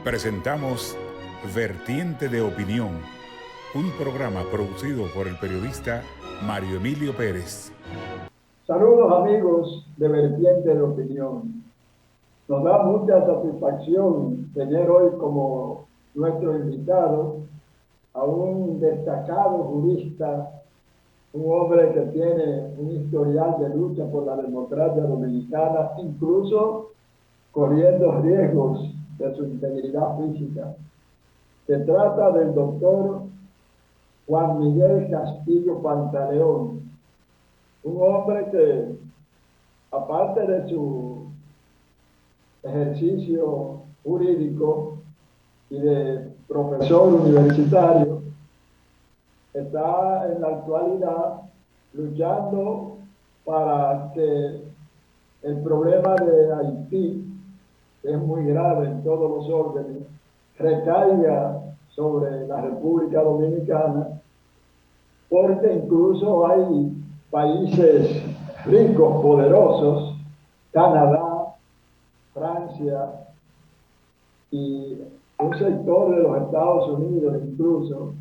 Presentamos Vertiente de Opinión, un programa producido por el periodista Mario Emilio Pérez. Saludos amigos de Vertiente de Opinión. Nos da mucha satisfacción tener hoy como nuestro invitado a un destacado jurista, un hombre que tiene un historial de lucha por la democracia dominicana, incluso corriendo riesgos de su integridad física. Se trata del doctor Juan Miguel Castillo Pantaleón, un hombre que, aparte de su ejercicio jurídico y de profesor universitario, está en la actualidad luchando para que el problema de Haití, que es muy grave en todos los órdenes, recaiga sobre la República Dominicana, porque incluso hay países ricos, poderosos, Canadá, Francia y un sector de los Estados Unidos incluso,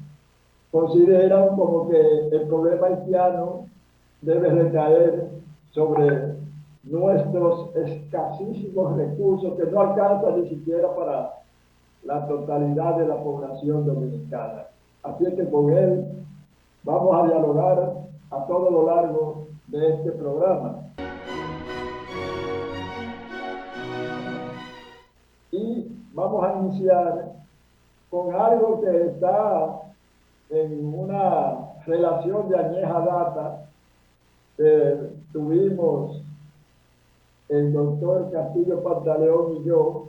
consideran como que el problema haitiano debe recaer sobre nuestros escasísimos recursos que no alcanzan ni siquiera para la totalidad de la población dominicana. Así es que con él vamos a dialogar a todo lo largo de este programa. Y vamos a iniciar con algo que está en una relación de añeja data que tuvimos el doctor Castillo Pantaleón y yo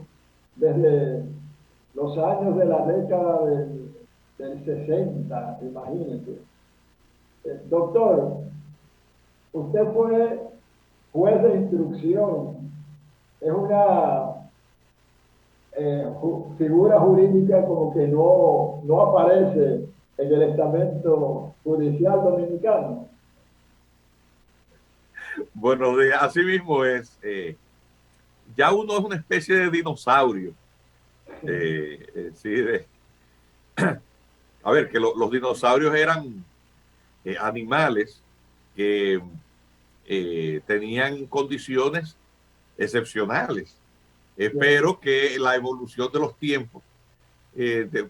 desde los años de la década del 60, imagínense. Doctor, usted fue juez de instrucción, es una figura jurídica como que no aparece en el estamento judicial dominicano. Bueno, así mismo es. Ya uno es una especie de dinosaurio. Sí, a ver, que los dinosaurios eran animales que tenían condiciones excepcionales, pero que la evolución de los tiempos,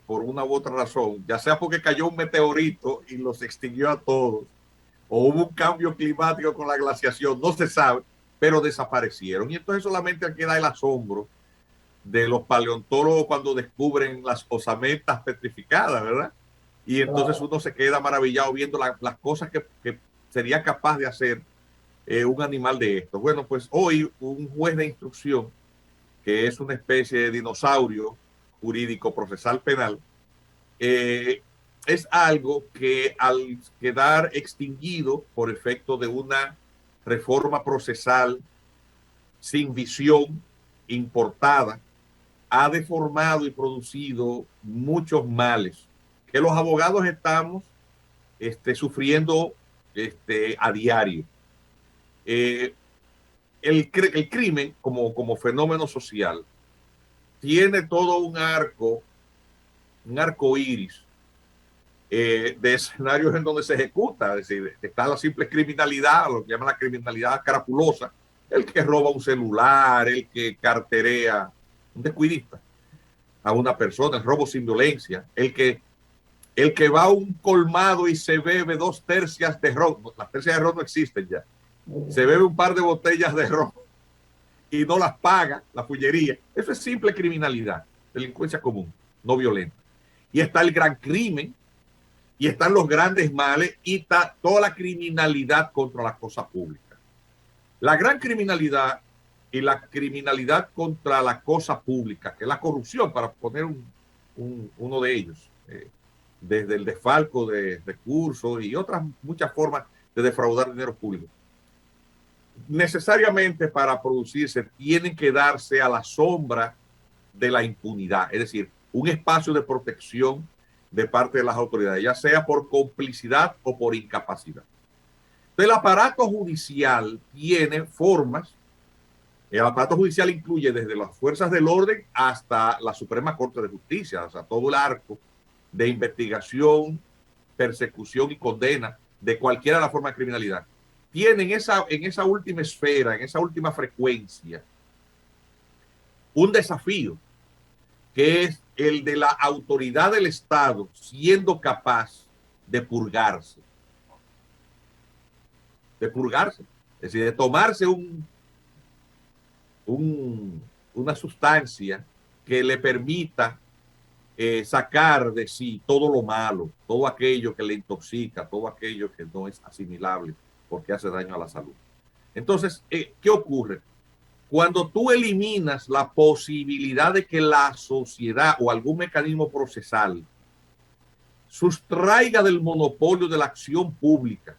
por una u otra razón, ya sea porque cayó un meteorito y los extinguió a todos, o hubo un cambio climático con la glaciación, no se sabe, pero desaparecieron. Y entonces solamente queda el asombro de los paleontólogos cuando descubren las osamentas petrificadas, ¿verdad? Y entonces uno se queda maravillado viendo las cosas que sería capaz de hacer un animal de esto. Bueno, pues hoy un juez de instrucción, que es una especie de dinosaurio jurídico procesal penal, es algo que al quedar extinguido por efecto de una reforma procesal sin visión, importada, ha deformado y producido muchos males que los abogados estamos sufriendo a diario. El crimen como fenómeno social tiene todo un arco iris de escenarios en donde se ejecuta. Es decir, está la simple criminalidad, lo que llaman la criminalidad carapulosa, el que roba un celular, el que carterea, un descuidista, a una persona, el robo sin violencia, el que va a un colmado y se bebe 2 tercias de ron. Las tercias de ron no existen ya. Se bebe un par de botellas de ron y no las paga, la fullería. Eso es simple criminalidad, delincuencia común, no violenta. Y está el gran crimen, y están los grandes males, y está toda la criminalidad contra la cosa pública. La gran criminalidad y la criminalidad contra la cosa pública, que es la corrupción, para poner uno de ellos, desde el desfalco de recursos y otras muchas formas de defraudar dinero público. Necesariamente para producirse tienen que darse a la sombra de la impunidad, es decir, un espacio de protección de parte de las autoridades, ya sea por complicidad o por incapacidad. Entonces, el aparato judicial tiene formas El aparato judicial incluye desde las fuerzas del orden hasta la Suprema Corte de Justicia, o sea, todo el arco de investigación, persecución y condena de cualquiera de la forma de criminalidad. Tienen en esa última esfera, en esa última frecuencia, un desafío que es el de la autoridad del Estado siendo capaz de purgarse. De purgarse. Es decir, de tomarse una sustancia que le permita sacar de sí todo lo malo, todo aquello que le intoxica, todo aquello que no es asimilable porque hace daño a la salud. Entonces, ¿qué ocurre? Cuando tú eliminas la posibilidad de que la sociedad o algún mecanismo procesal sustraiga del monopolio de la acción pública,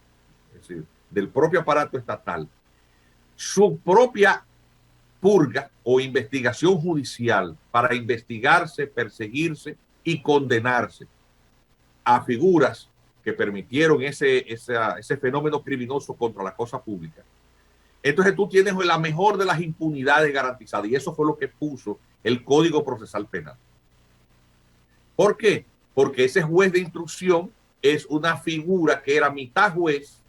es decir, del propio aparato estatal, su propia purga o investigación judicial para investigarse, perseguirse y condenarse a figuras que permitieron ese fenómeno criminoso contra la cosa pública. Entonces tú tienes la mejor de las impunidades garantizadas, y eso fue lo que puso el Código Procesal Penal. ¿Por qué? Porque ese juez de instrucción es una figura que era mitad juez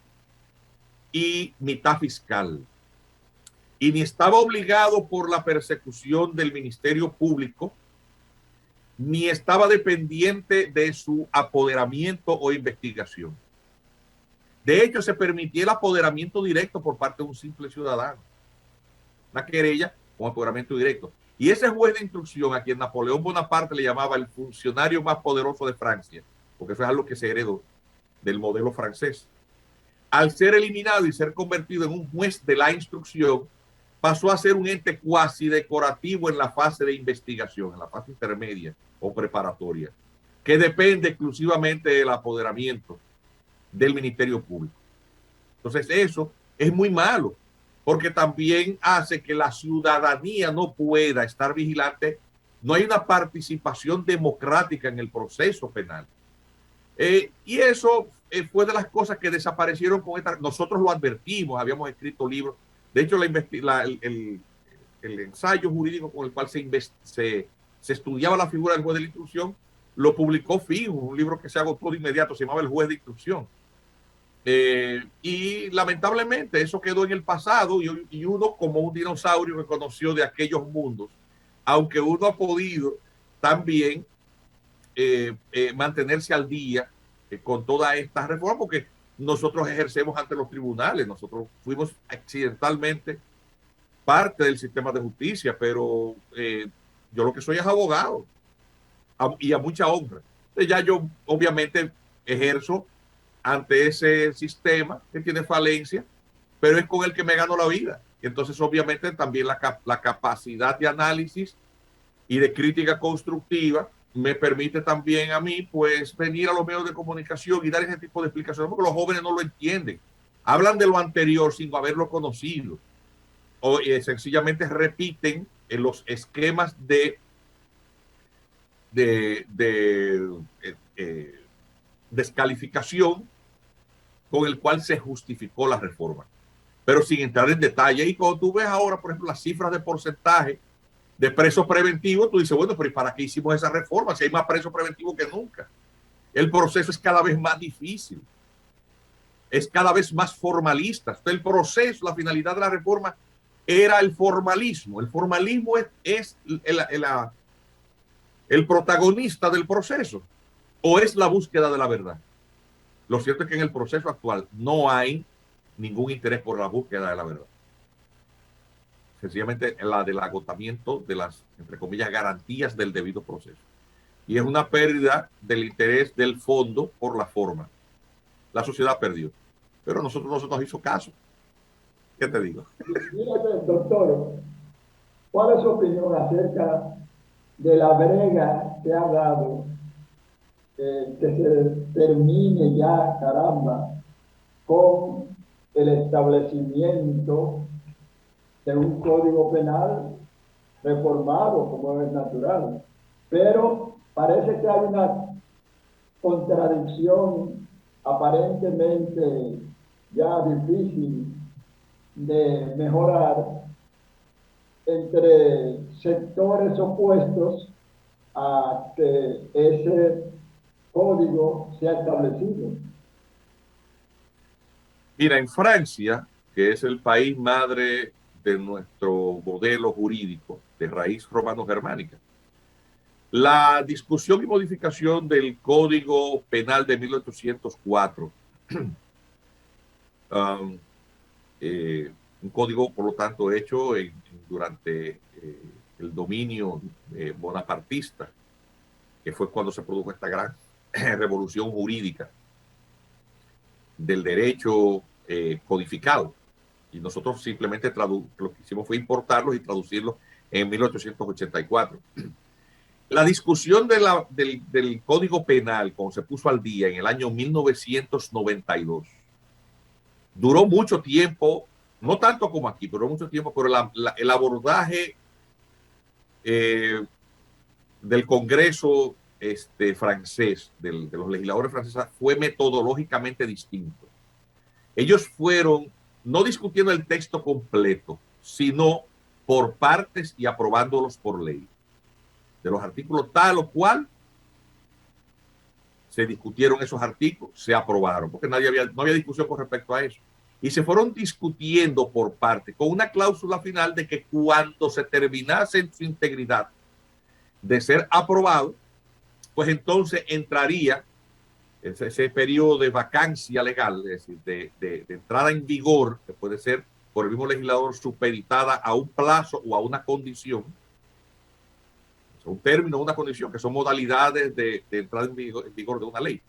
y mitad fiscal. Y ni estaba obligado por la persecución del Ministerio Público, ni estaba dependiente de su apoderamiento o investigación. De hecho, se permitía el apoderamiento directo por parte de un simple ciudadano. Una querella con apoderamiento directo. Y ese juez de instrucción, a quien Napoleón Bonaparte le llamaba el funcionario más poderoso de Francia, porque eso es algo que se heredó del modelo francés, al ser eliminado y ser convertido en un juez de la instrucción, pasó a ser un ente cuasi decorativo en la fase de investigación, en la fase intermedia o preparatoria, que depende exclusivamente del apoderamiento del Ministerio Público. Entonces eso es muy malo, porque también hace que la ciudadanía no pueda estar vigilante. No hay una participación democrática en el proceso penal. Y eso fue de las cosas que desaparecieron con esta. Nosotros lo advertimos, habíamos escrito libros. De hecho, el ensayo jurídico con el cual se estudiaba la figura del juez de la instrucción lo publicó Fijo, un libro que se agotó de inmediato, se llamaba El Juez de Instrucción. Y lamentablemente eso quedó en el pasado y uno como un dinosaurio reconoció de aquellos mundos, aunque uno ha podido también mantenerse al día con todas estas reformas, porque nosotros ejercemos ante los tribunales, nosotros fuimos accidentalmente parte del sistema de justicia, pero yo lo que soy es abogado y a mucha honra. Entonces ya yo obviamente ejerzo ante ese sistema que tiene falencia, pero es con el que me gano la vida. Y entonces obviamente también la capacidad de análisis y de crítica constructiva me permite también a mí pues venir a los medios de comunicación y dar ese tipo de explicaciones, porque los jóvenes no lo entienden. Hablan de lo anterior sin haberlo conocido o sencillamente repiten en los esquemas de descalificación con el cual se justificó la reforma, pero sin entrar en detalle. Y cuando tú ves ahora, por ejemplo, las cifras de porcentaje de presos preventivos, tú dices, bueno, pero ¿y para qué hicimos esa reforma si hay más presos preventivos que nunca? El proceso es cada vez más difícil, es cada vez más formalista. Entonces, el proceso, la finalidad de la reforma era el formalismo. El formalismo es el protagonista del proceso, o es la búsqueda de la verdad. Lo cierto es que en el proceso actual no hay ningún interés por la búsqueda de la verdad. Sencillamente la del agotamiento de las, entre comillas, garantías del debido proceso. Y es una pérdida del interés del fondo por la forma. La sociedad perdió, pero nosotros no se nos hizo caso. ¿Qué te digo? Fíjate, doctor, ¿cuál es su opinión acerca de la brega que ha dado que se termine ya, caramba, con el establecimiento de un código penal reformado, como es natural? Pero parece que hay una contradicción aparentemente ya difícil de mejorar entre sectores opuestos a que ese código sea establecido. Mira, en Francia, que es el país madre de nuestro modelo jurídico de raíz romano-germánica, la discusión y modificación del Código Penal de 1804, um, un código, por lo tanto, hecho durante el dominio bonapartista, que fue cuando se produjo esta gran revolución jurídica del derecho codificado. Y nosotros simplemente lo que hicimos fue importarlos y traducirlos en 1884. La discusión del Código Penal, cuando se puso al día en el año 1992, duró mucho tiempo, no tanto como aquí, pero mucho tiempo, pero el abordaje del Congreso francés, de los legisladores franceses, fue metodológicamente distinto. Ellos fueron no discutiendo el texto completo, sino por partes y aprobándolos por ley. De los artículos tal o cual, se discutieron esos artículos, se aprobaron, porque no había discusión con respecto a eso. Y se fueron discutiendo por parte, con una cláusula final de que cuando se terminase en su integridad de ser aprobado, pues entonces entraría ese periodo de vacancia legal, es decir, de entrada en vigor, que puede ser por el mismo legislador supeditada a un plazo o a una condición, un término o una condición, que son modalidades de entrada en vigor de una ley.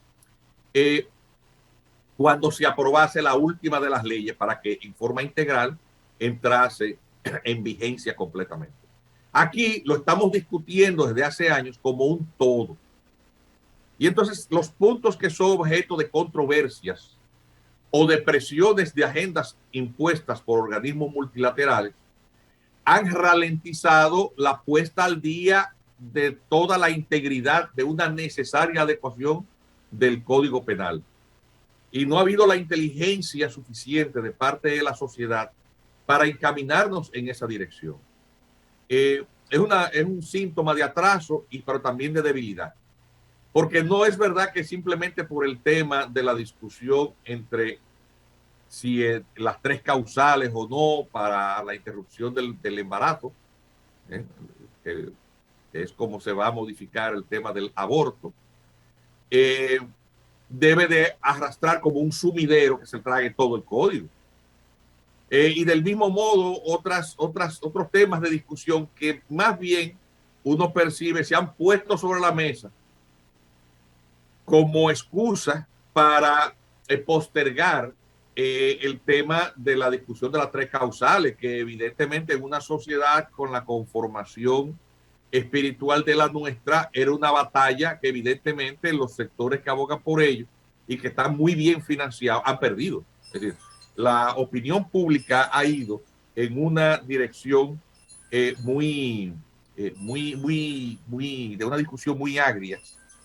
Cuando se aprobase la última de las leyes para que en forma integral entrase en vigencia completamente. Aquí lo estamos discutiendo desde hace años como un todo. Y entonces los puntos que son objeto de controversias o de presiones de agendas impuestas por organismos multilaterales han ralentizado la puesta al día de toda la integridad de una necesaria adecuación del Código Penal. Y no ha habido la inteligencia suficiente de parte de la sociedad para encaminarnos en esa dirección. Es un síntoma de atraso, pero también de debilidad. Porque no es verdad que simplemente por el tema de la discusión entre si las tres causales o no para la interrupción del embarazo, que es como se va a modificar el tema del aborto, debe de arrastrar como un sumidero que se trague todo el código. Y del mismo modo, otros temas de discusión que más bien uno percibe se han puesto sobre la mesa como excusa para postergar el tema de la discusión de las tres causales, que evidentemente en una sociedad con la conformación espiritual de la nuestra era una batalla que evidentemente los sectores que abogan por ello y que están muy bien financiados han perdido. Es decir, la opinión pública ha ido en una dirección de una discusión muy agria,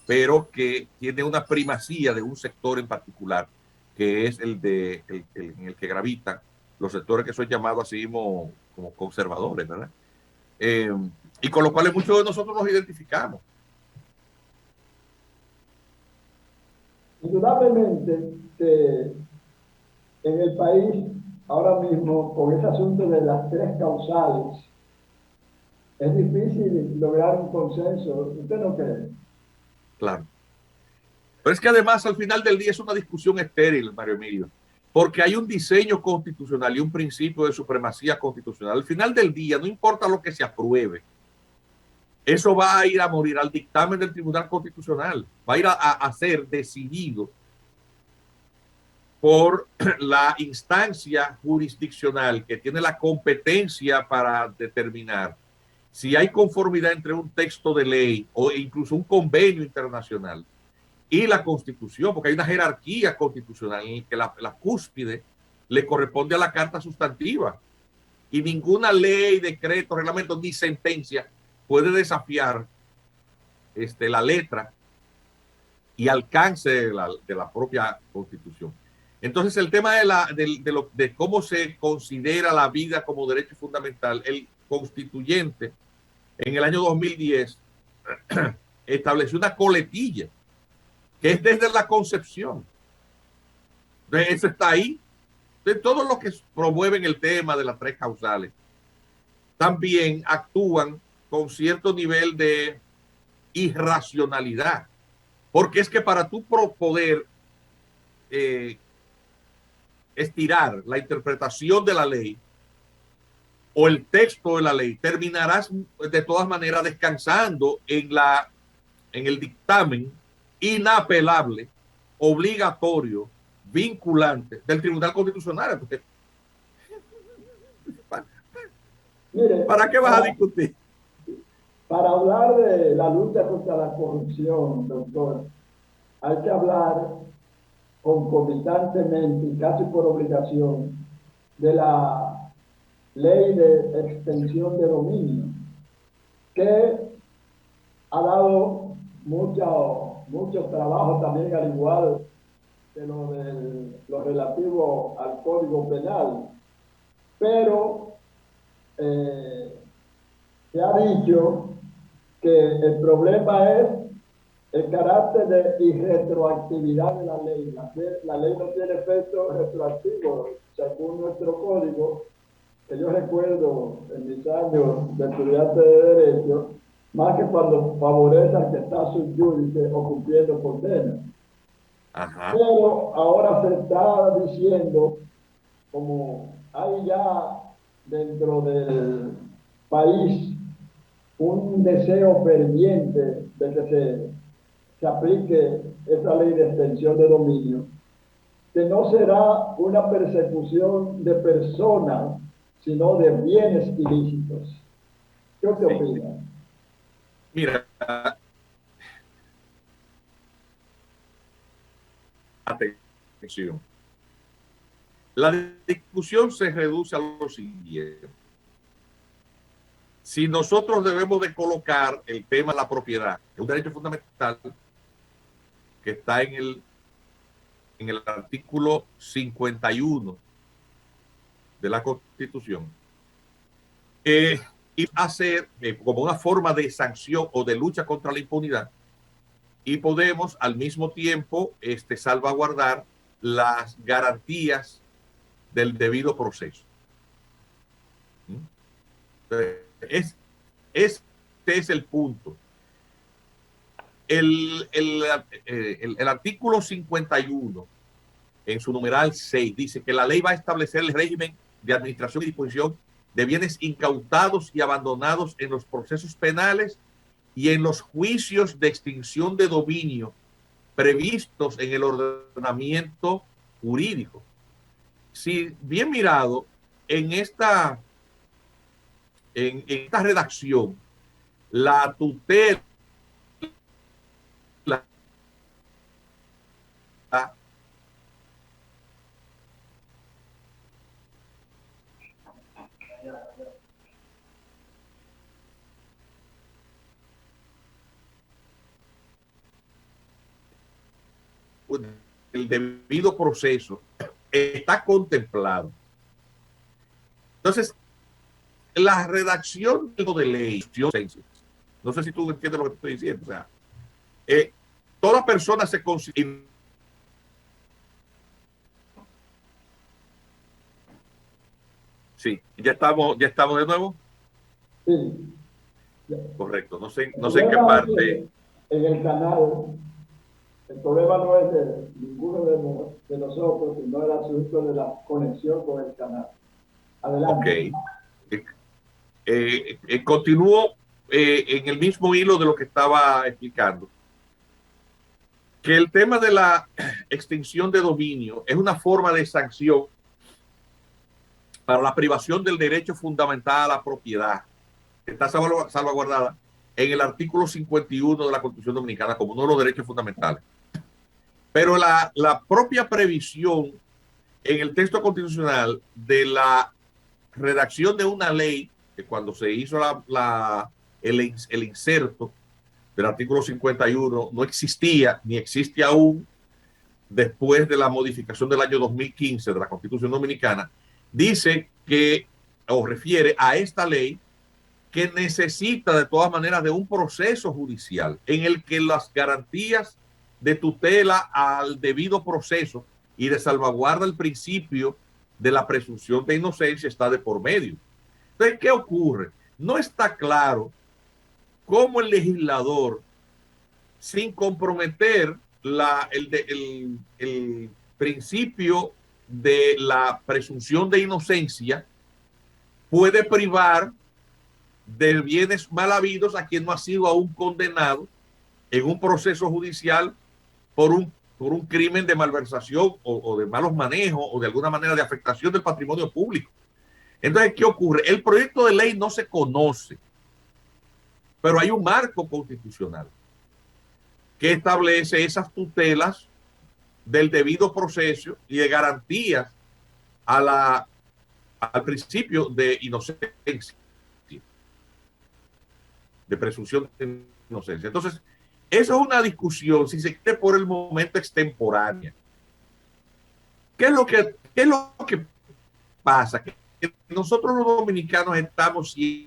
pero que tiene una primacía de un sector en particular, que es en el que gravitan los sectores que son llamados así como conservadores, ¿verdad? Y con lo cual muchos de nosotros nos identificamos. Indudablemente que en el país ahora mismo, con ese asunto de las tres causales, es difícil lograr un consenso. ¿Usted no cree? Claro. Pero es que además al final del día es una discusión estéril, Mario Emilio, porque hay un diseño constitucional y un principio de supremacía constitucional. Al final del día, no importa lo que se apruebe, eso va a ir a morir al dictamen del Tribunal Constitucional, va a ir a ser decidido por la instancia jurisdiccional que tiene la competencia para determinar si hay conformidad entre un texto de ley o incluso un convenio internacional y la Constitución, porque hay una jerarquía constitucional en la que la cúspide le corresponde a la Carta Sustantiva y ninguna ley, decreto, reglamento ni sentencia puede desafiar la letra y alcance de la propia Constitución. Entonces, el tema de cómo se considera la vida como derecho fundamental, constituyente en el año 2010 estableció una coletilla que es desde la concepción. Entonces, eso está ahí. De todos los que promueven el tema de las tres causales también actúan con cierto nivel de irracionalidad, porque es que para tú poder estirar la interpretación de la ley o el texto de la ley, terminarás de todas maneras descansando en el dictamen inapelable, obligatorio, vinculante del Tribunal Constitucional. Entonces, Mire, ¿para qué vas a discutir? Para hablar de la lucha contra la corrupción, doctor, hay que hablar concomitantemente y casi por obligación de la ley de extensión de dominio, que ha dado mucho trabajo también, al igual que lo relativo al Código Penal. Pero se ha dicho que el problema es el carácter de irretroactividad de la ley. La ley no tiene efecto retroactivo, según nuestro código, que yo recuerdo en mis años de estudiante de Derecho, más que cuando favorece al que está subyúdice o cumpliendo condena. Ajá. Pero ahora se está diciendo, como hay ya dentro del país un deseo ferviente de que se aplique esa ley de extensión de dominio, que no será una persecución de personas, sino de bienes ilícitos. ¿Qué usted opina? Mira, atención. La discusión se reduce a lo siguiente. Si nosotros debemos de colocar el tema de la propiedad, que es un derecho fundamental que está en el artículo 51 de la Constitución, y hacer como una forma de sanción o de lucha contra la impunidad, y podemos al mismo tiempo salvaguardar las garantías del debido proceso. Este es el punto. El artículo 51, en su numeral 6, dice que la ley va a establecer el régimen de administración y disposición de bienes incautados y abandonados en los procesos penales y en los juicios de extinción de dominio previstos en el ordenamiento jurídico. Si bien mirado, en esta redacción, la tutela el debido proceso está contemplado. Entonces, la redacción de ley, no sé si tú entiendes lo que estoy diciendo, o sea, toda persona se considera. Sí, ya estamos de nuevo. Sí. Correcto, no sé en qué parte. En el canal, el problema no es de ninguno de nosotros, sino el asunto de la conexión con el canal. Adelante. Ok. Continúo en el mismo hilo de lo que estaba explicando. Que el tema de la extinción de dominio es una forma de sanción para la privación del derecho fundamental a la propiedad. Está salvaguardada en el artículo 51 de la Constitución Dominicana como uno de los derechos fundamentales. Pero la propia previsión en el texto constitucional de la redacción de una ley, que cuando se hizo el inserto del artículo 51 no existía ni existe aún después de la modificación del año 2015 de la Constitución Dominicana, dice que, o refiere a esta ley que necesita de todas maneras de un proceso judicial en el que las garantías de tutela al debido proceso y de salvaguarda el principio de la presunción de inocencia está de por medio. Entonces, ¿qué ocurre? No está claro cómo el legislador, sin comprometer el principio de la presunción de inocencia, puede privar de bienes mal habidos a quien no ha sido aún condenado en un proceso judicial por un crimen de malversación o de malos manejos o de alguna manera de afectación del patrimonio público. Entonces, ¿qué ocurre? El proyecto de ley no se conoce, pero hay un marco constitucional que establece esas tutelas del debido proceso y de garantías al principio de inocencia, de presunción de inocencia. Entonces, eso es una discusión, si se quiere, por el momento extemporánea. ¿Qué es lo que pasa? Que nosotros los dominicanos estamos siempre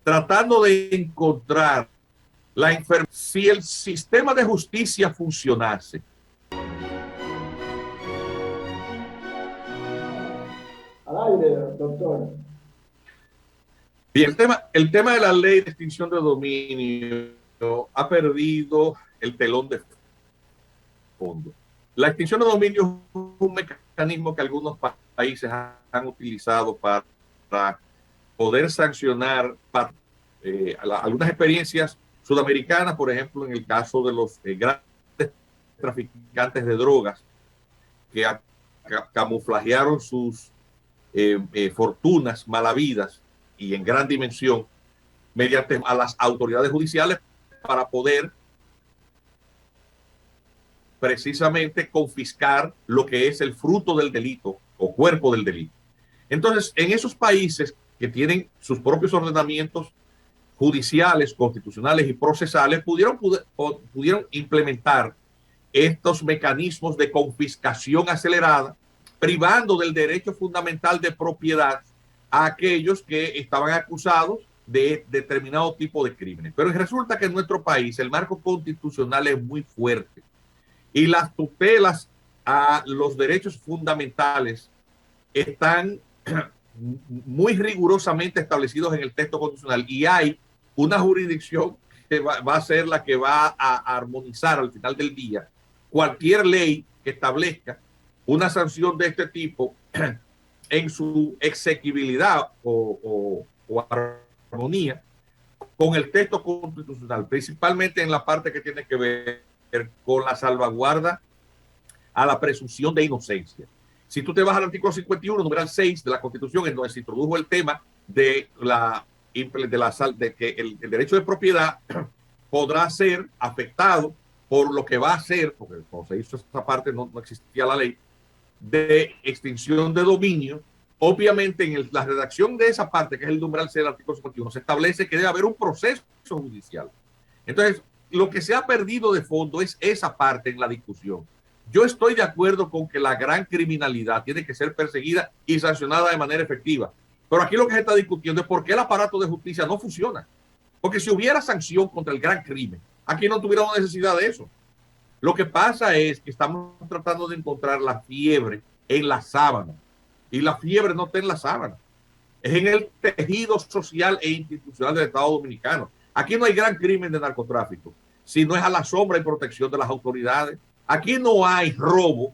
tratando de encontrar la enfermedad. Si el sistema de justicia funcionase, Al aire, doctor. bien, el tema de la ley de extinción de dominio ha perdido el telón de fondo. La extinción de dominio es un mecanismo que algunos países han utilizado para poder sancionar algunas experiencias sudamericanas, por ejemplo, en el caso de los grandes traficantes de drogas que camuflajearon sus fortunas mal habidas y en gran dimensión mediante a las autoridades judiciales para poder precisamente confiscar lo que es el fruto del delito o cuerpo del delito. Entonces, en esos países que tienen sus propios ordenamientos judiciales, constitucionales y procesales, pudieron implementar estos mecanismos de confiscación acelerada, privando del derecho fundamental de propiedad a aquellos que estaban acusados de determinado tipo de crímenes. Pero resulta que en nuestro país el marco constitucional es muy fuerte y las tutelas a los derechos fundamentales están muy rigurosamente establecidos en el texto constitucional y hay una jurisdicción que va a ser la que va a armonizar al final del día cualquier ley que establezca una sanción de este tipo en su exequibilidad o armonía con el texto constitucional, principalmente en la parte que tiene que ver con la salvaguarda a la presunción de inocencia. Si tú te vas al artículo 51, numeral 6 de la Constitución, en donde se introdujo el tema de que el derecho de propiedad podrá ser afectado por lo que va a ser, porque cuando se hizo esta parte no existía la ley, de extinción de dominio. Obviamente en la redacción de esa parte, que es el numeral C del artículo 51, se establece que debe haber un proceso judicial. Entonces, lo que se ha perdido de fondo es esa parte en la discusión. Yo estoy de acuerdo con que la gran criminalidad tiene que ser perseguida y sancionada de manera efectiva. Pero aquí lo que se está discutiendo es por qué el aparato de justicia no funciona. Porque si hubiera sanción contra el gran crimen, aquí no tuviéramos necesidad de eso. Lo que pasa es que estamos tratando de encontrar la fiebre en la sábana. Y la fiebre no está en la sábana. Es en el tejido social e institucional del Estado Dominicano. Aquí no hay gran crimen de narcotráfico, sino es a la sombra y protección de las autoridades. Aquí no hay robo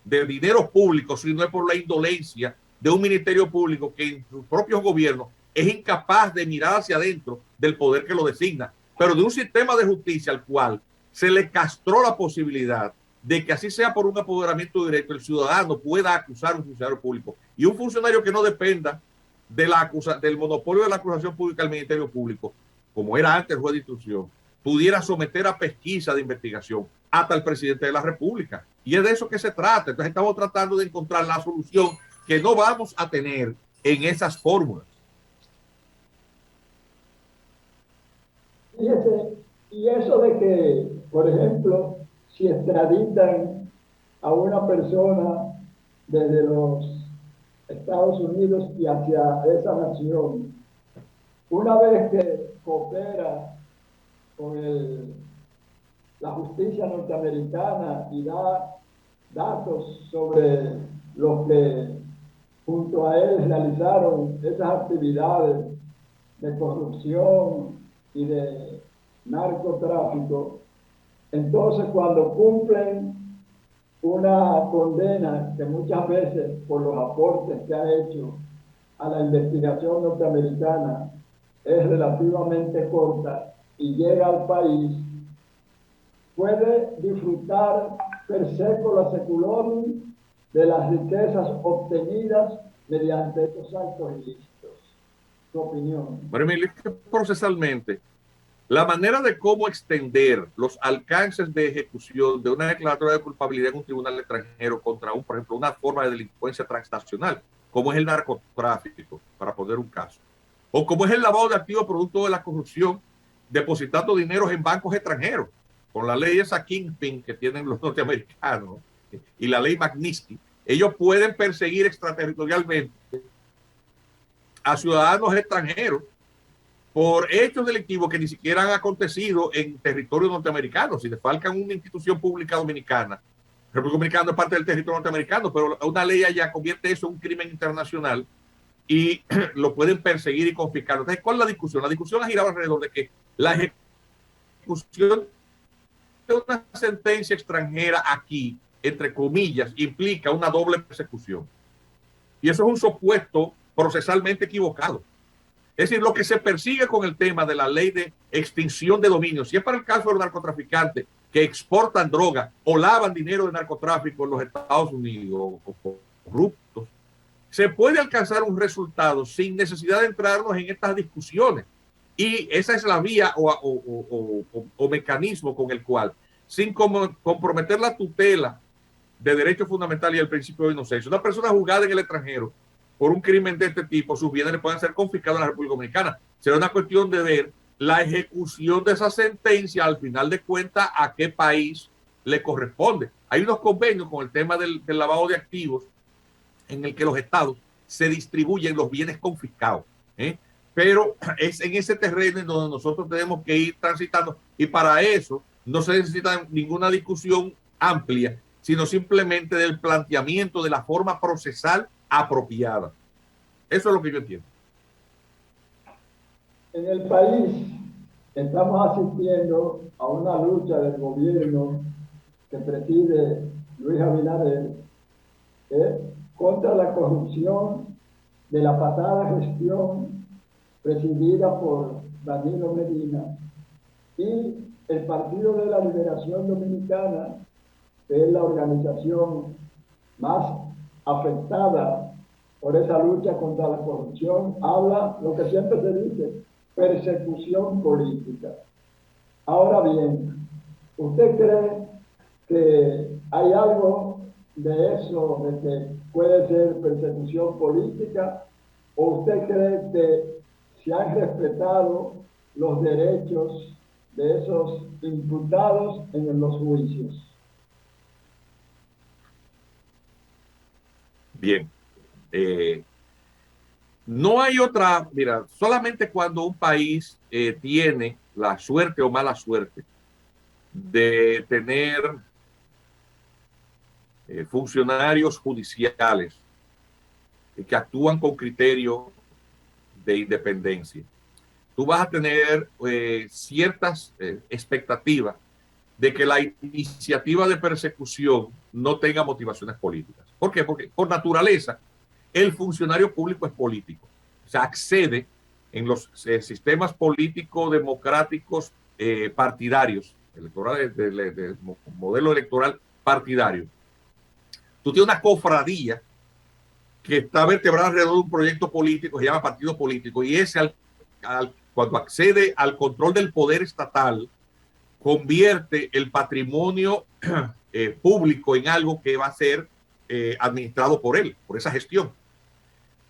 de dinero público, sino es por la indolencia de un ministerio público que en sus propios gobiernos es incapaz de mirar hacia adentro del poder que lo designa, pero de un sistema de justicia al cual se le castró la posibilidad de que así sea por un apoderamiento directo, el ciudadano pueda acusar a un funcionario público y un funcionario que no dependa del monopolio de la acusación pública del Ministerio Público, como era antes el juez de instrucción, pudiera someter a pesquisa de investigación hasta el presidente de la República. Y es de eso que se trata. Entonces estamos tratando de encontrar la solución que no vamos a tener en esas fórmulas. Fíjese, y eso de que, por ejemplo, si extraditan a una persona desde los Estados Unidos y hacia esa nación. Una vez que coopera con la justicia norteamericana y da datos sobre los que junto a él realizaron esas actividades de corrupción y de narcotráfico, entonces cuando cumplen una condena que muchas veces por los aportes que ha hecho a la investigación norteamericana es relativamente corta y llega al país, puede disfrutar per secula seculorum de las riquezas obtenidas mediante estos actos ilícitos. Tu opinión. María Emilia, procesalmente, la manera de cómo extender los alcances de ejecución de una declaratoria de culpabilidad en un tribunal extranjero contra por ejemplo, una forma de delincuencia transnacional, como es el narcotráfico, para poner un caso, o como es el lavado de activos producto de la corrupción, depositando dineros en bancos extranjeros, con la ley esa Kingpin que tienen los norteamericanos y la ley Magnitsky, ellos pueden perseguir extraterritorialmente a ciudadanos extranjeros por hechos delictivos que ni siquiera han acontecido en territorio norteamericano. Si defalcan una institución pública dominicana, República Dominicana es parte del territorio norteamericano, pero una ley allá convierte eso en un crimen internacional y lo pueden perseguir y confiscar. Entonces, ¿cuál es la discusión? La discusión ha girado alrededor de que la ejecución de una sentencia extranjera aquí, entre comillas, implica una doble persecución. Y eso es un supuesto procesalmente equivocado. Es decir, lo que se persigue con el tema de la ley de extinción de dominio, si es para el caso de los narcotraficantes que exportan droga o lavan dinero de narcotráfico en los Estados Unidos o corruptos, se puede alcanzar un resultado sin necesidad de entrarnos en estas discusiones. Y esa es la vía o mecanismo con el cual, sin comprometer la tutela de derechos fundamentales y el principio de inocencia, una persona juzgada en el extranjero por un crimen de este tipo, sus bienes le pueden ser confiscados en la República Dominicana. Será una cuestión de ver la ejecución de esa sentencia, al final de cuentas, a qué país le corresponde. Hay unos convenios con el tema del lavado de activos en el que los estados se distribuyen los bienes confiscados, pero es en ese terreno en donde nosotros tenemos que ir transitando, y para eso no se necesita ninguna discusión amplia, sino simplemente del planteamiento de la forma procesal apropiada. Eso es lo que yo entiendo. En el país estamos asistiendo a una lucha del gobierno que preside Luis Abinader contra la corrupción de la pasada gestión presidida por Danilo Medina y el Partido de la Liberación Dominicana, que es la organización más afectada por esa lucha contra la corrupción, habla lo que siempre se dice, persecución política. Ahora bien, ¿usted cree que hay algo de eso, de que puede ser persecución política, o usted cree que se han respetado los derechos de esos imputados en los juicios? Bien. No hay otra, mira, solamente cuando un país tiene la suerte o mala suerte de tener funcionarios judiciales que actúan con criterio de independencia, tú vas a tener ciertas expectativas de que la iniciativa de persecución no tenga motivaciones políticas. ¿Por qué? Porque por naturaleza el funcionario público es político. O sea, accede en los sistemas políticos democráticos partidarios, electorales, de modelo electoral partidario. Tú tienes una cofradía que está vertebrada alrededor de un proyecto político que se llama partido político, y ese cuando accede al control del poder estatal, convierte el patrimonio público en algo que va a ser administrado por él, por esa gestión.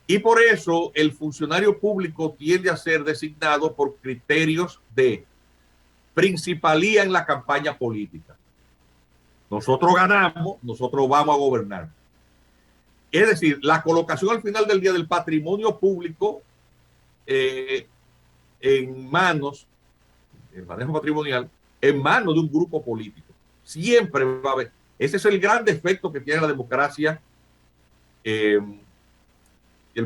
Y por eso el funcionario público tiende a ser designado por criterios de principalía en la campaña política. Nosotros ganamos, nosotros vamos a gobernar. Es decir, la colocación al final del día del patrimonio público en manos, el manejo patrimonial, en manos de un grupo político. Siempre va a haber. Ese es el gran defecto que tiene la democracia, el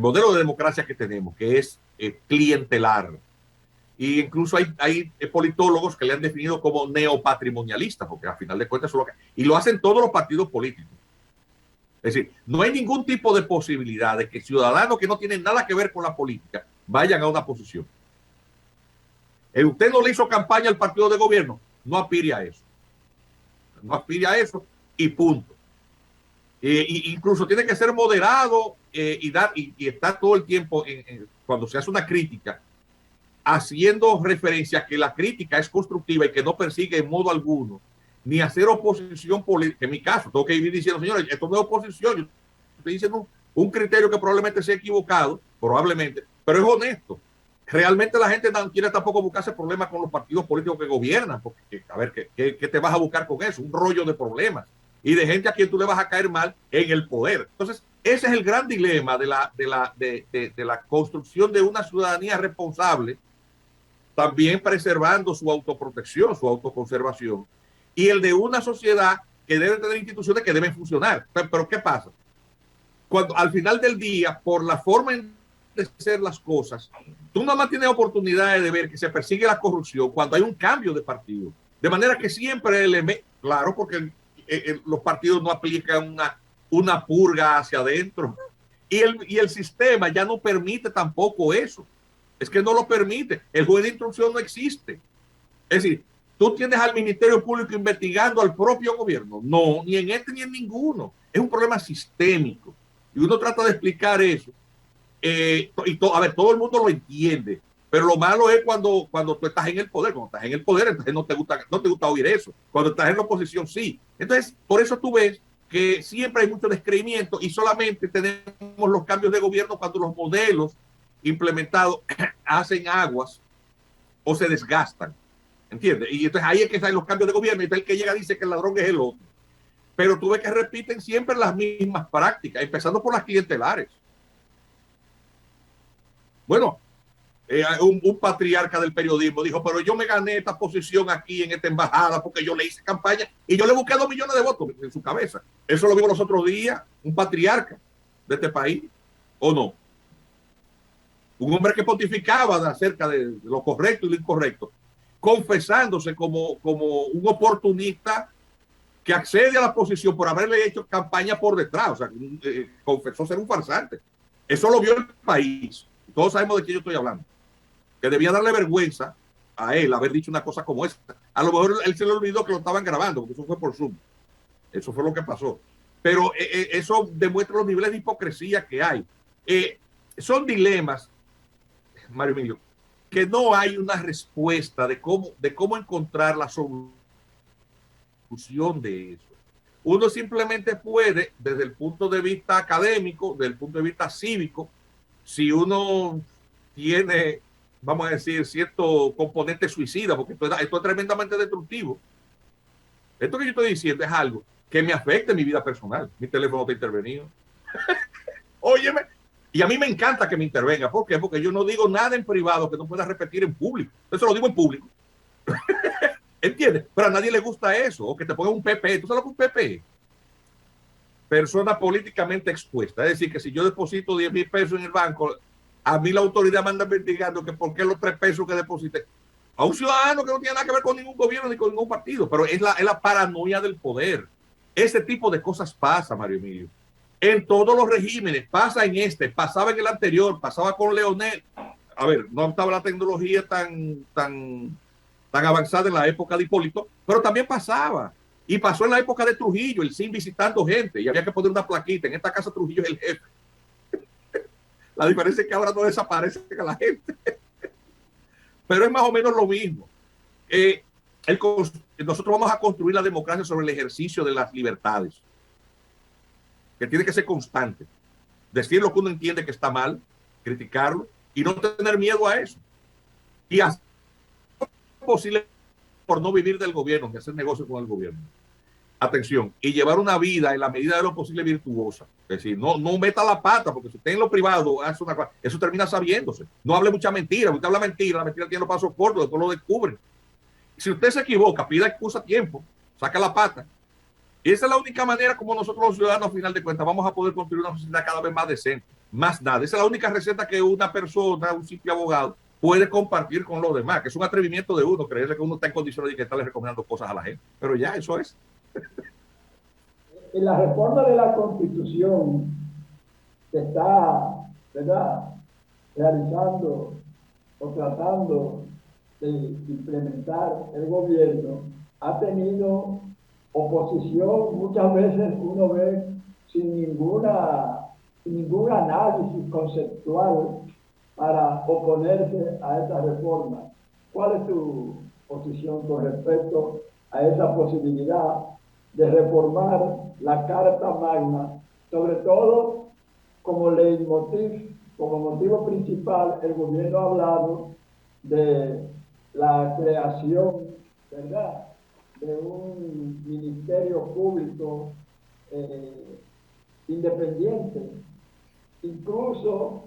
modelo de democracia que tenemos, que es clientelar. Y incluso hay politólogos que le han definido como neopatrimonialistas, porque al final de cuentas eso es lo que... Y lo hacen todos los partidos políticos. Es decir, no hay ningún tipo de posibilidad de que ciudadanos que no tienen nada que ver con la política vayan a una posición. Usted no le hizo campaña al partido de gobierno, no aspire a eso. No aspire a eso y punto. Incluso tiene que ser moderado y estar todo el tiempo, cuando se hace una crítica, haciendo referencia a que la crítica es constructiva y que no persigue en modo alguno ni hacer oposición política. En mi caso, tengo que ir diciendo, señores, esto no es oposición, yo estoy diciendo un criterio que probablemente sea equivocado, probablemente, pero es honesto. Realmente la gente no quiere tampoco buscarse problemas con los partidos políticos que gobiernan, porque a ver, ¿qué te vas a buscar con eso? Un rollo de problemas y de gente a quien tú le vas a caer mal en el poder. Entonces, ese es el gran dilema de la construcción de una ciudadanía responsable, también preservando su autoprotección, su autoconservación, y el de una sociedad que debe tener instituciones que deben funcionar. Pero ¿qué pasa? Cuando al final del día, por la forma de ser las cosas, tú nada más tienes oportunidades de ver que se persigue la corrupción cuando hay un cambio de partido. De manera que siempre, claro, porque los partidos no aplican una purga hacia adentro. Y el sistema ya no permite tampoco eso. Es que no lo permite. El juez de instrucción no existe. Es decir, tú tienes al Ministerio Público investigando al propio gobierno. No, ni en este ni en ninguno. Es un problema sistémico. Y uno trata de explicar eso. A ver, todo el mundo lo entiende. Pero lo malo es cuando tú estás en el poder. Cuando estás en el poder, entonces no te gusta oír eso. Cuando estás en la oposición, sí. Entonces, por eso tú ves que siempre hay mucho descreimiento y solamente tenemos los cambios de gobierno cuando los modelos implementados hacen aguas o se desgastan. ¿Entiendes? Y entonces ahí es que salen los cambios de gobierno y el que llega dice que el ladrón es el otro. Pero tú ves que repiten siempre las mismas prácticas, empezando por las clientelares. Bueno, un patriarca del periodismo dijo, pero yo me gané esta posición aquí en esta embajada porque yo le hice campaña y yo le busqué 2 millones de votos en su cabeza. Eso lo vimos los otros días, un patriarca de este país, ¿o no? Un hombre que pontificaba acerca de lo correcto y lo incorrecto, confesándose como un oportunista que accede a la posición por haberle hecho campaña por detrás. O sea, confesó ser un farsante. Eso lo vio el país. Todos sabemos de qué yo estoy hablando. Que debía darle vergüenza a él haber dicho una cosa como esa. A lo mejor él se le olvidó que lo estaban grabando, porque eso fue por Zoom. Eso fue lo que pasó. Pero eso demuestra los niveles de hipocresía que hay. Son dilemas, Mario Emilio, que no hay una respuesta de cómo encontrar la solución de eso. Uno simplemente puede, desde el punto de vista académico, desde el punto de vista cívico, si uno tiene, vamos a decir, cierto componente suicida, porque esto es tremendamente destructivo. Esto que yo estoy diciendo es algo que me afecta en mi vida personal. Mi teléfono está intervenido. Óyeme, y a mí me encanta que me intervenga. ¿Por qué? Porque yo no digo nada en privado que no pueda repetir en público. Eso lo digo en público. ¿Entiendes? Pero a nadie le gusta eso. O que te pongan un PP. ¿Tú sabes lo que un PP es? Persona políticamente expuesta. Es decir, que si yo deposito 10,000 pesos en el banco, a mí la autoridad me anda investigando que por qué los 3 pesos que deposité. A un ciudadano que no tiene nada que ver con ningún gobierno ni con ningún partido. Pero es la paranoia del poder. Ese tipo de cosas pasa, Mario Emilio. En todos los regímenes, pasa en pasaba en el anterior, pasaba con Leonel. A ver, no estaba la tecnología tan avanzada en la época de Hipólito, pero también pasaba. Y pasó en la época de Trujillo, el CIN visitando gente, y había que poner una plaquita. En esta casa Trujillo es el jefe. La diferencia es que ahora no desaparece a la gente. Pero es más o menos lo mismo. Nosotros vamos a construir la democracia sobre el ejercicio de las libertades, que tiene que ser constante. Decir lo que uno entiende que está mal, criticarlo y no tener miedo a eso. Y hacer lo posible por no vivir del gobierno, ni hacer negocio con el gobierno. atención, y llevar una vida en la medida de lo posible virtuosa. Es decir, no meta la pata, porque si usted en lo privado hace una cosa, eso termina sabiéndose. No hable mucha mentira, usted habla mentira, la mentira tiene los pasos cortos, después lo descubren. Si usted se equivoca, pida excusa a tiempo, saca la pata. Y esa es la única manera como nosotros los ciudadanos, al final de cuentas, vamos a poder construir una sociedad cada vez más decente. Más nada. Esa es la única receta que una persona, un simple abogado, puede compartir con los demás, que es un atrevimiento de uno, creerse que uno está en condiciones de que estarle recomendando cosas a la gente. Pero ya, eso es. En la reforma de la Constitución que está, ¿verdad?, realizando o tratando de implementar el gobierno, ha tenido oposición. Muchas veces uno ve sin ningún análisis conceptual para oponerse a esa reforma. ¿Cuál es tu posición con respecto a esa posibilidad de reformar la Carta Magna, sobre todo como leitmotiv, como motivo principal? El gobierno ha hablado de la creación, ¿verdad?, de un ministerio público independiente. Incluso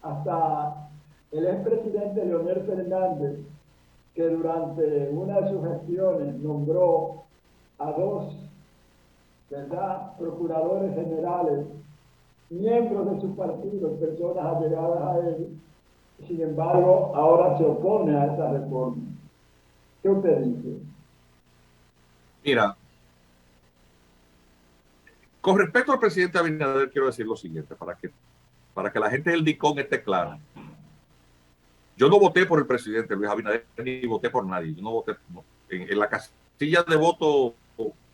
hasta el expresidente Leonel Fernández, que durante una de sus gestiones nombró a dos, ¿verdad?, procuradores generales, miembros de su partido, personas allegadas a él. Sin embargo, ahora se opone a esa reforma. ¿Qué usted dice? Mira, con respecto al presidente Abinader, quiero decir lo siguiente, para que la gente del DICON esté clara. Yo no voté por el presidente Luis Abinader, ni voté por nadie. Yo no voté, no. En la casilla de voto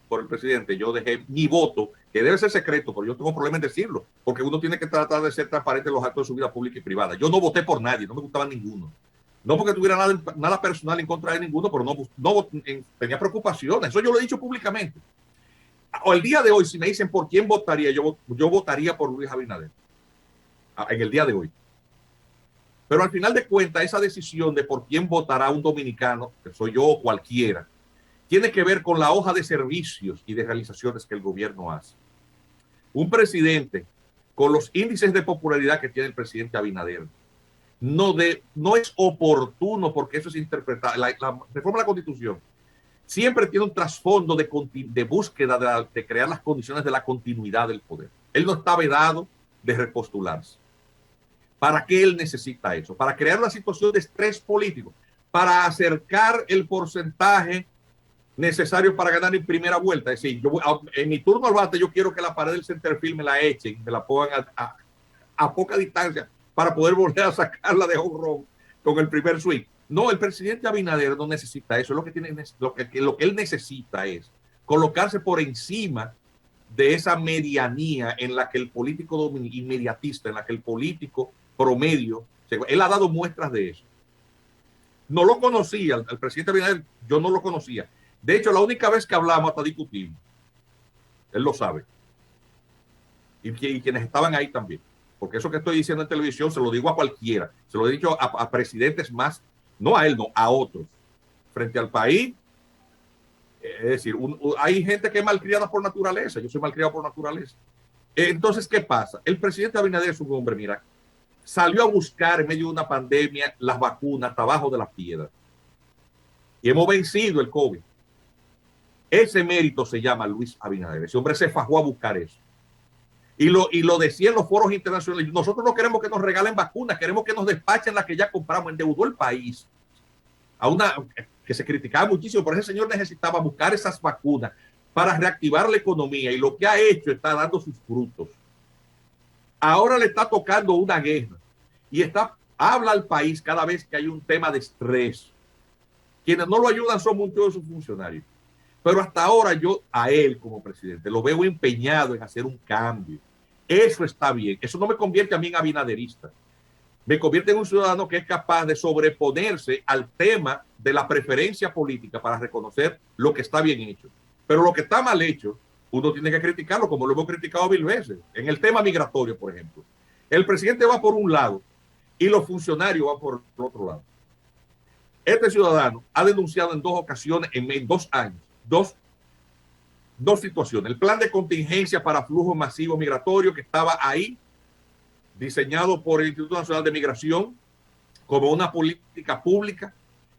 por el presidente, yo dejé mi voto, que debe ser secreto, pero yo tengo problema en decirlo, porque uno tiene que tratar de ser transparente en los actos de su vida pública y privada. Yo no voté por nadie, no me gustaba ninguno. No porque tuviera nada personal en contra de ninguno, pero no tenía preocupaciones. Eso yo lo he dicho públicamente. O el día de hoy, si me dicen por quién votaría, yo votaría por Luis Abinader. En el día de hoy. Pero al final de cuentas, esa decisión de por quién votará un dominicano, que soy yo o cualquiera, tiene que ver con la hoja de servicios y de realizaciones que el gobierno hace. Un presidente con los índices de popularidad que tiene el presidente Abinader no es oportuno, porque eso es interpretar. La reforma de la Constitución siempre tiene un trasfondo de búsqueda de crear las condiciones de la continuidad del poder. Él no está vedado de repostularse. ¿Para qué él necesita eso? Para crear una situación de estrés político, para acercar el porcentaje necesario para ganar en primera vuelta. Es decir, en mi turno al bate, yo quiero que la pared del centerfield me la echen, me la pongan a poca distancia para poder volver a sacarla de home run con el primer swing. No, el presidente Abinader no necesita eso. Lo que él necesita es colocarse por encima de esa medianía en la que el político inmediatista, en la que el político promedio, él ha dado muestras de eso. No lo conocía, al presidente Abinader yo no lo conocía. De hecho, la única vez que hablamos hasta discutimos, él lo sabe. Y quienes estaban ahí también. Porque eso que estoy diciendo en televisión se lo digo a cualquiera. Se lo he dicho a presidentes más, no a él, no, a otros. Frente al país, es decir, hay gente que es malcriada por naturaleza. Yo soy malcriado por naturaleza. Entonces, ¿qué pasa? El presidente Abinader es un hombre, mira, salió a buscar en medio de una pandemia las vacunas hasta abajo de las piedras. Y hemos vencido el COVID. Ese mérito se llama Luis Abinader. Ese hombre se fajó a buscar eso. Y lo decía en los foros internacionales. Nosotros no queremos que nos regalen vacunas, queremos que nos despachen las que ya compramos. Endeudó el país a una que se criticaba muchísimo, pero ese señor necesitaba buscar esas vacunas para reactivar la economía, y lo que ha hecho está dando sus frutos. Ahora le está tocando una guerra y habla al país cada vez que hay un tema de estrés. Quienes no lo ayudan son muchos de sus funcionarios. Pero hasta ahora yo a él como presidente lo veo empeñado en hacer un cambio. Eso está bien. Eso no me convierte a mí en abinaderista. Me convierte en un ciudadano que es capaz de sobreponerse al tema de la preferencia política para reconocer lo que está bien hecho. Pero lo que está mal hecho, uno tiene que criticarlo, como lo hemos criticado 1000 veces. En el tema migratorio, por ejemplo. El presidente va por un lado y los funcionarios van por el otro lado. Este ciudadano ha denunciado en 2 ocasiones, en 2 años, 2 dos situaciones. El plan de contingencia para flujos masivos migratorios que estaba ahí, diseñado por el Instituto Nacional de Migración como una política pública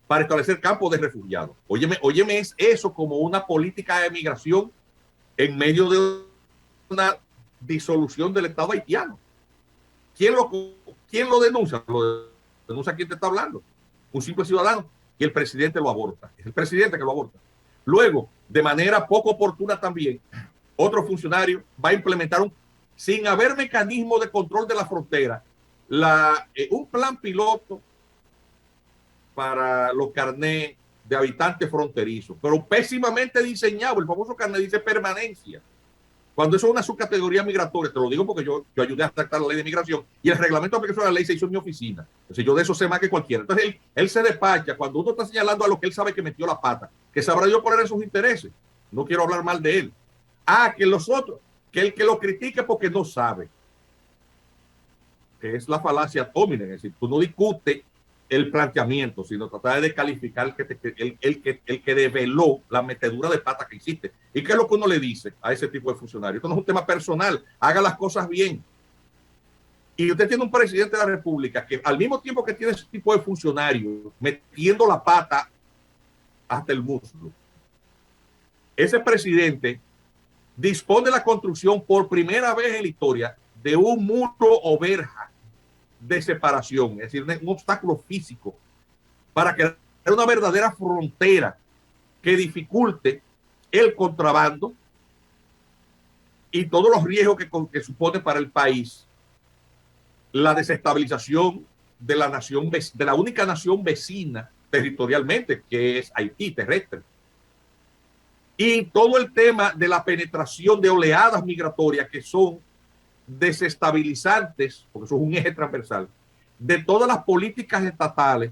para establecer campos de refugiados. Óyeme, es eso como una política de migración en medio de una disolución del Estado haitiano. ¿Quién lo denuncia? Lo denuncia quien te está hablando. Un simple ciudadano. Y el presidente lo aborta. Es el presidente que lo aborta. Luego, de manera poco oportuna también, otro funcionario va a implementar sin haber mecanismo de control de la frontera, un plan piloto para los carnés de habitantes fronterizos, pero pésimamente diseñado. El famoso carnet dice permanencia, cuando eso es una subcategoría migratoria. Te lo digo porque yo ayudé a tratar la ley de migración y el reglamento de aplicación de la ley se hizo en mi oficina. Entonces yo de eso sé más que cualquiera. Entonces él se despacha cuando uno está señalando a lo que él sabe que metió la pata, que sabrá yo poner en sus intereses. No quiero hablar mal de él. Que los otros, que el que lo critique porque no sabe. Que es la falacia hominem, es decir, tú no discutes el planteamiento, sino tratar de descalificar el que develó la metedura de pata que hiciste. ¿Y qué es lo que uno le dice a ese tipo de funcionario? Esto no es un tema personal, haga las cosas bien. Y usted tiene un presidente de la República que al mismo tiempo que tiene ese tipo de funcionarios metiendo la pata hasta el muslo, ese presidente dispone la construcción por primera vez en la historia de un muro o verja de separación, es decir, un obstáculo físico para crear una verdadera frontera que dificulte el contrabando y todos los riesgos que supone para el país la desestabilización de la nación, de la única nación vecina territorialmente, que es Haití, terrestre. Y todo el tema de la penetración de oleadas migratorias que son desestabilizantes, porque eso es un eje transversal, de todas las políticas estatales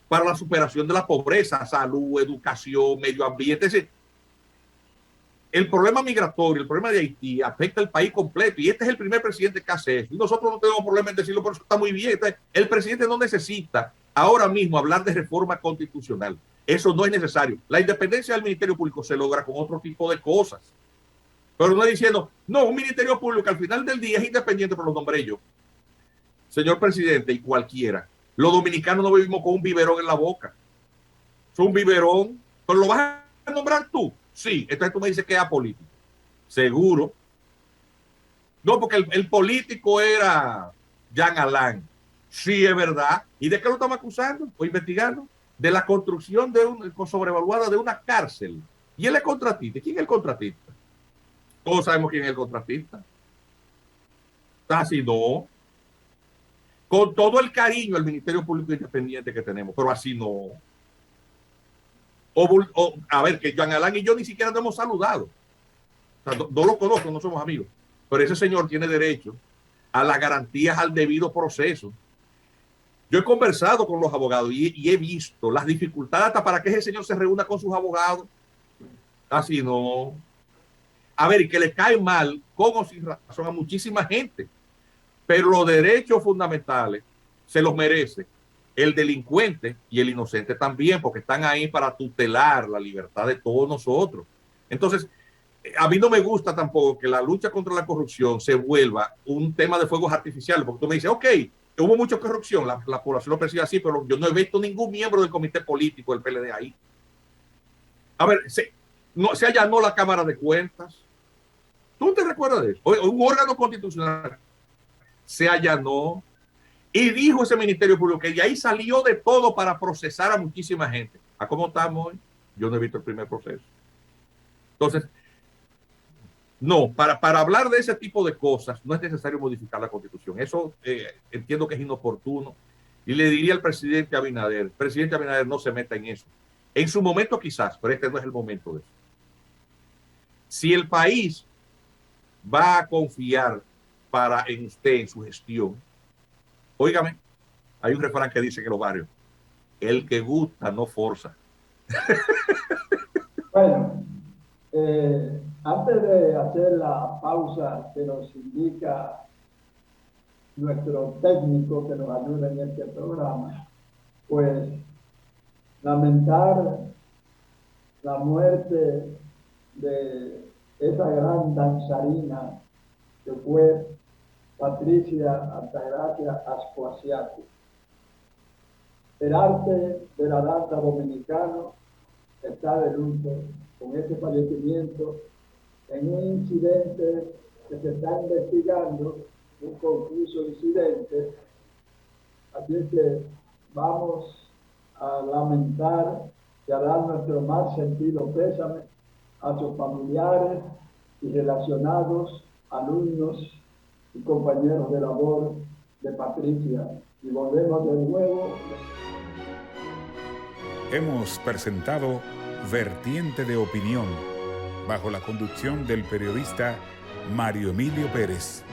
para la superación de la pobreza, salud, educación, medio ambiente. Es decir, el problema migratorio, el problema de Haití afecta al país completo y este es el primer presidente que hace eso. Y nosotros no tenemos problema en decirlo, pero eso está muy bien. Entonces, el presidente no necesita ahora mismo hablar de reforma constitucional. Eso no es necesario. La independencia del Ministerio Público se logra con otro tipo de cosas. Pero no diciendo, no, un Ministerio Público que al final del día es independiente, pero lo nombré yo. Señor presidente, y cualquiera, los dominicanos no vivimos con un biberón en la boca. Es un biberón, pero lo vas a nombrar tú. Sí, entonces tú me dices que es apolítico. Seguro. No, porque el político era Jean Alain. Sí, es verdad. ¿Y de qué lo estamos acusando o investigando? De la construcción sobrevaluada de una cárcel. Y él es contratista. ¿Quién es el contratista? Todos sabemos quién es el contratista. Así no. Con todo el cariño al Ministerio Público Independiente que tenemos, pero así no. A ver, que Jean Alain y yo ni siquiera nos hemos saludado. O sea, no lo conozco, no somos amigos. Pero ese señor tiene derecho a las garantías al debido proceso. Yo he conversado con los abogados y he visto las dificultades hasta para que ese señor se reúna con sus abogados. Así no. A ver, y que le cae mal, con o sin razón, a muchísima gente. Pero los derechos fundamentales se los merece el delincuente y el inocente también, porque están ahí para tutelar la libertad de todos nosotros. Entonces, a mí no me gusta tampoco que la lucha contra la corrupción se vuelva un tema de fuegos artificiales, porque tú me dices, ok, hubo mucha corrupción, la población lo percibe así, pero yo no he visto ningún miembro del comité político del PLD ahí. A ver, se allanó la Cámara de Cuentas. ¿Tú te recuerdas de eso? Un órgano constitucional se allanó y dijo ese Ministerio Público que de ahí salió de todo para procesar a muchísima gente. ¿A cómo estamos hoy? Yo no he visto el primer proceso. Entonces, no, para hablar de ese tipo de cosas no es necesario modificar la Constitución. Eso entiendo que es inoportuno. Y le diría al presidente Abinader, presidente Abinader, no se meta en eso. En su momento quizás, pero este no es el momento de eso. Si el país va a confiar en usted, en su gestión, óigame, hay un refrán que dice que los barrios, el que gusta no forza. Bueno, antes de hacer la pausa que nos indica nuestro técnico que nos ayuda en este programa, pues lamentar la muerte de esa gran danzarina que fue Patricia Altagracia Ascoasiati. El arte de la danza dominicano está de luto con este fallecimiento en un incidente que se está investigando, un confuso incidente. Así es que vamos a lamentar y a dar nuestro más sentido pésame a sus familiares y relacionados, alumnos y compañeros de labor de Patricia. Y volvemos de nuevo. Hemos presentado Vertiente de Opinión, bajo la conducción del periodista Mario Emilio Pérez.